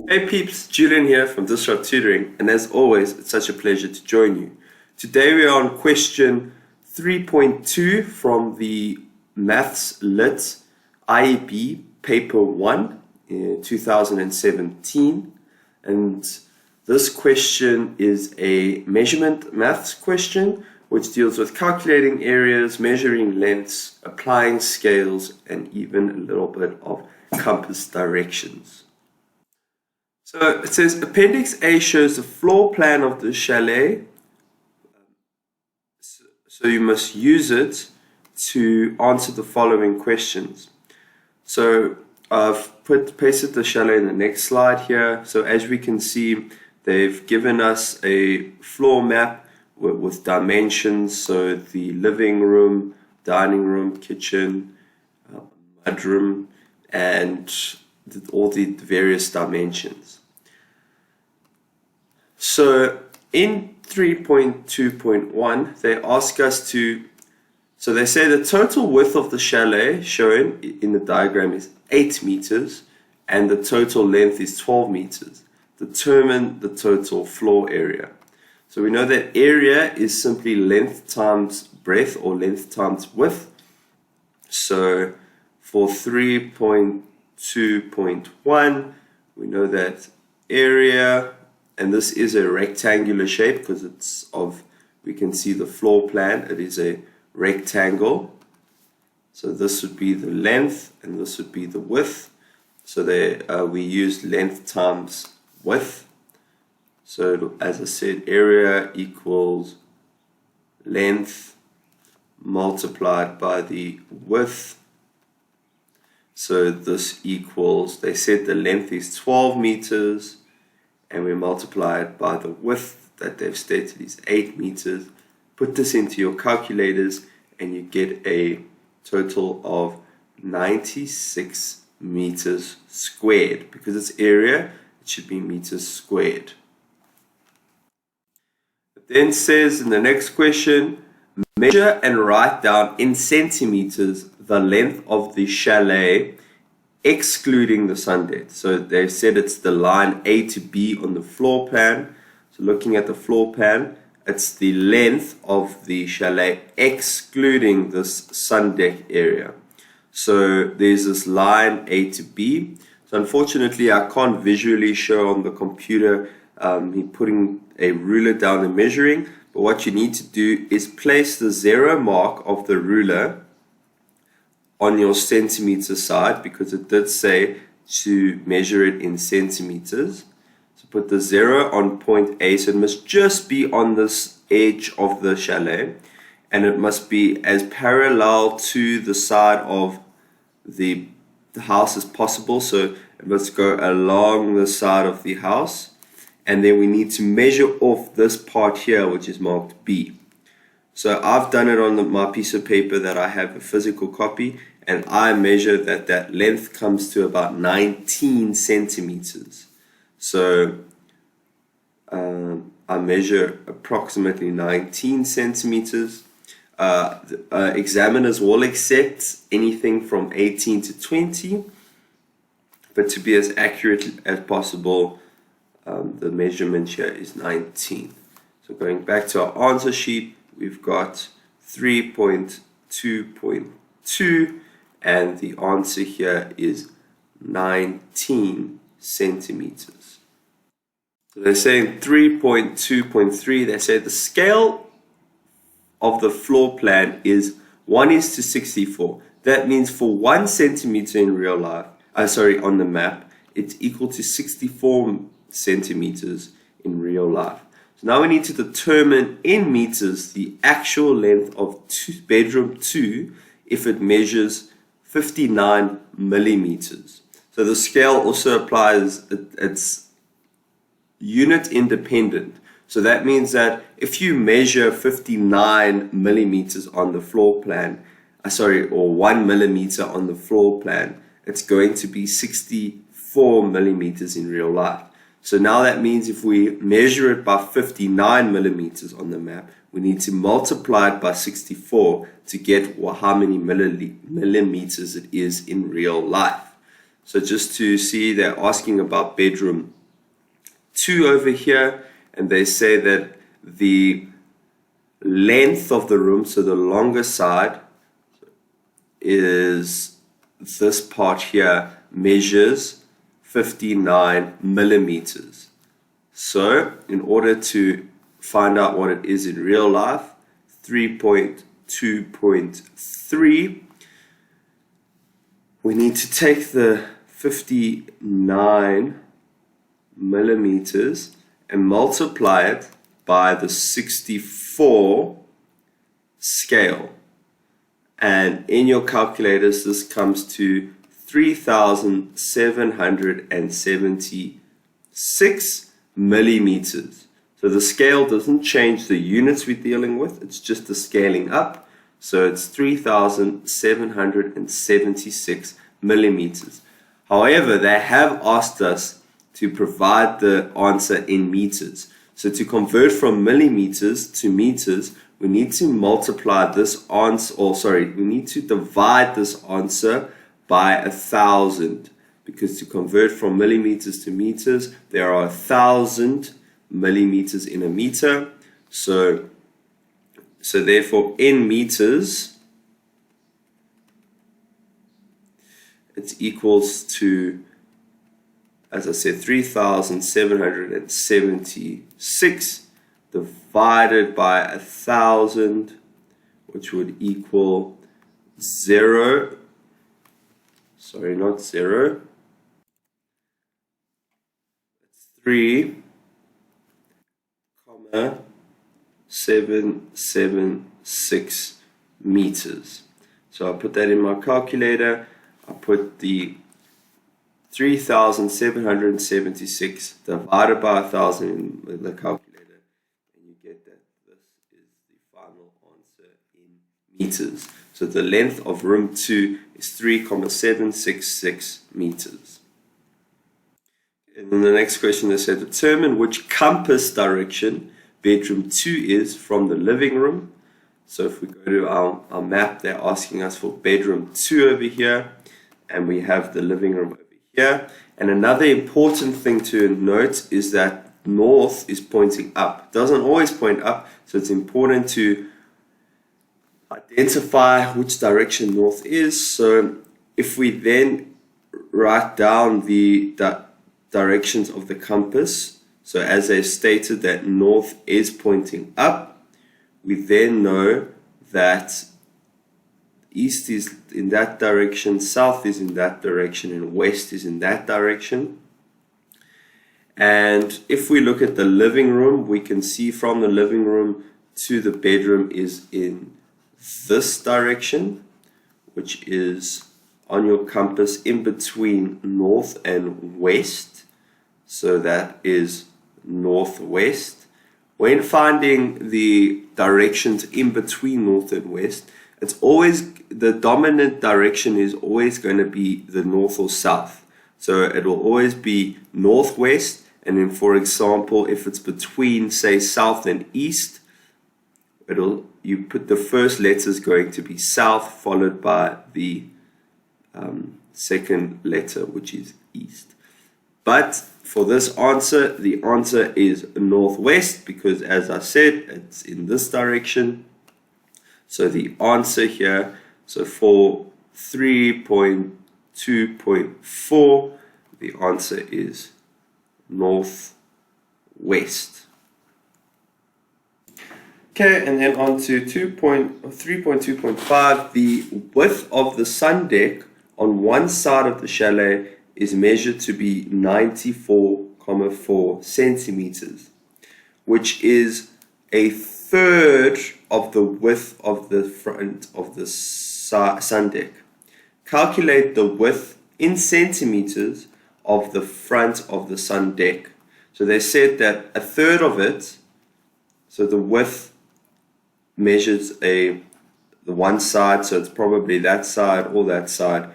Hey peeps, Julian here from Tutoring, and as always, it's such a pleasure to join you. Today we are on question 3.2 from the Maths Lit IEB Paper 1 in 2017, and this question is a measurement maths question which deals with calculating areas, measuring lengths, applying scales, and even a little bit of compass directions. So it says Appendix A shows the floor plan of the chalet, so you must use it to answer the following questions. So I've pasted the chalet in the next slide here. So as we can see, they've given us a floor map with dimensions, so the living room, dining room, kitchen, mudroom, and all the various dimensions. So in 3.2.1 they ask us to, so they say the total width of the chalet shown in the diagram is 8 meters and the total length is 12 meters. Determine the total floor area. So we know that area is simply length times breadth or length times width. So for 3.2.1 we know that area, and this is a rectangular shape because it's of, we can see the floor plan, it is a rectangle. So this would be the length and this would be the width. So there we use length times width. So as I said, area equals length multiplied by the width. So this equals, they said the length is 12 meters and we multiply it by the width that they've stated is 8 meters. Put this into your calculators and you get a total of 96 meters squared. Because it's area, it should be meters squared. It then says in the next question, measure and write down in centimeters the length of the chalet excluding the sun deck. So they said it's the line A to B on the floor plan. So looking at the floor plan, it's the length of the chalet excluding this sun deck area. So there's this line A to B. So unfortunately I can't visually show on the computer putting a ruler down and measuring, but what you need to do is place the 0 mark of the ruler on your centimeter side, because it did say to measure it in centimeters. So put the 0 on point A, so it must just be on this edge of the chalet, and it must be as parallel to the side of the house as possible. So it must go along the side of the house, and then we need to measure off this part here which is marked B. So I've done it on my piece of paper that I have a physical copy, and I measure that length comes to about 19 centimeters. So I measure approximately 19 centimeters. Examiners will accept anything from 18 to 20, but to be as accurate as possible, the measurement here is 19. So going back to our answer sheet, we've got 3.2.2 and the answer here is 19 centimeters. So they're saying 3.2.3, they say the scale of the floor plan is 1:64. That means for 1 centimeter in real life, on the map, it's equal to 64 centimeters in real life. So now we need to determine in meters the actual length of bedroom 2 if it measures 59 millimeters. So the scale also applies, it's unit independent. So that means that if you measure 59 millimeters on the floor plan, or 1 millimeter on the floor plan, it's going to be 64 millimeters in real life. So now that means if we measure it by 59 millimeters on the map, we need to multiply it by 64 to get how many millimeters it is in real life. So just to see, they're asking about bedroom 2 over here, and they say that the length of the room, so the longer side, is this part here, measures 59 millimeters. So in order to find out what it is in real life, 3.2.3, we need to take the 59 millimeters and multiply it by the 64 scale. And in your calculators, this comes to 3,776 millimeters. So the scale doesn't change the units we're dealing with, it's just the scaling up. So it's 3,776 millimeters. However, they have asked us to provide the answer in meters. So to convert from millimeters to meters, we need to multiply this answer, we need to divide this answer by 1,000. Because to convert from millimeters to meters, there are 1,000 millimeters in a meter. So therefore, in meters, it's equals to, as I said, 3,776 divided by 1,000, which would equal 0. Sorry, not 0. It's 3,776 meters. So I put that in my calculator. I put the 3,776 divided by 1,000 in the calculator, and you get that this is the final answer in meters. So the length of room 2 is 3,766 meters. And then the next question, they said, determine which compass direction bedroom 2 is from the living room. So if we go to our map, they're asking us for bedroom 2 over here, and we have the living room over here. And another important thing to note is that north is pointing up. It doesn't always point up, so it's important to identify which direction north is. So if we then write down the directions of the compass, so as I stated that north is pointing up, we then know that east is in that direction, south is in that direction, and west is in that direction. And if we look at the living room, we can see from the living room to the bedroom is in this direction, which is on your compass in between north and west. So that is northwest. When finding the directions in between north and west, it's always, the dominant direction is always going to be the north or south. So it will always be northwest, and then for example, if it's between say south and east, you put the first letter is going to be south, followed by the second letter, which is east. But for this answer, the answer is northwest, because as I said, it's in this direction. So the answer here, so for 3.2.4, the answer is northwest. Okay, and then on to 3.2.5, the width of the sun deck on one side of the chalet is measured to be 94.4 centimeters, which is a third of the width of the front of the sun deck. Calculate the width in centimeters of the front of the sun deck. So they said that a third of it, so the width measures the one side, so it's probably that side or that side,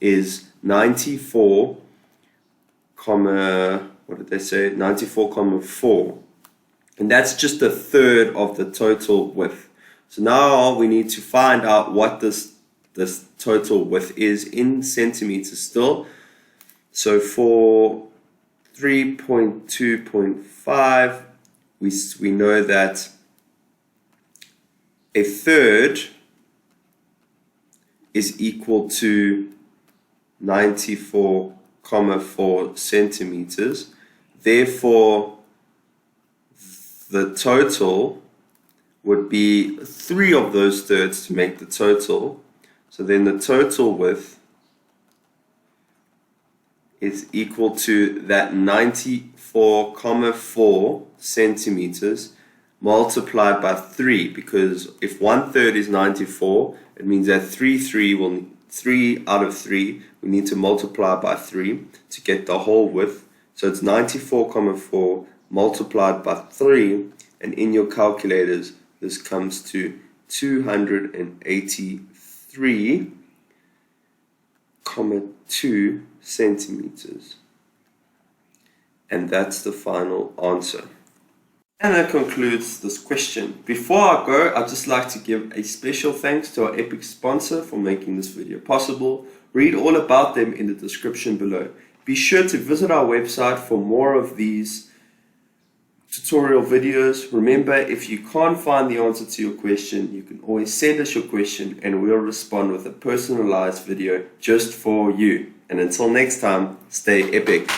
is 94, what did they say? 94.4. And that's just a third of the total width. So now we need to find out what this total width is in centimeters still. So for 3.2.5, we know that a third is equal to 94.4 centimeters. Therefore, the total would be 3 of those thirds to make the total. So then the total width is equal to that 94.4 centimeters multiplied by 3, because if 1/3 is 94, it means that 3 out of 3 we need to multiply by 3 to get the whole width. So it's 94.4 multiplied by 3, and in your calculators this comes to 283.2 centimeters. And that's the final answer. And that concludes this question. Before I go, I'd just like to give a special thanks to our epic sponsor for making this video possible. Read all about them in the description below. Be sure to visit our website for more of these tutorial videos. Remember, if you can't find the answer to your question, you can always send us your question and we'll respond with a personalized video just for you. And until next time, stay epic.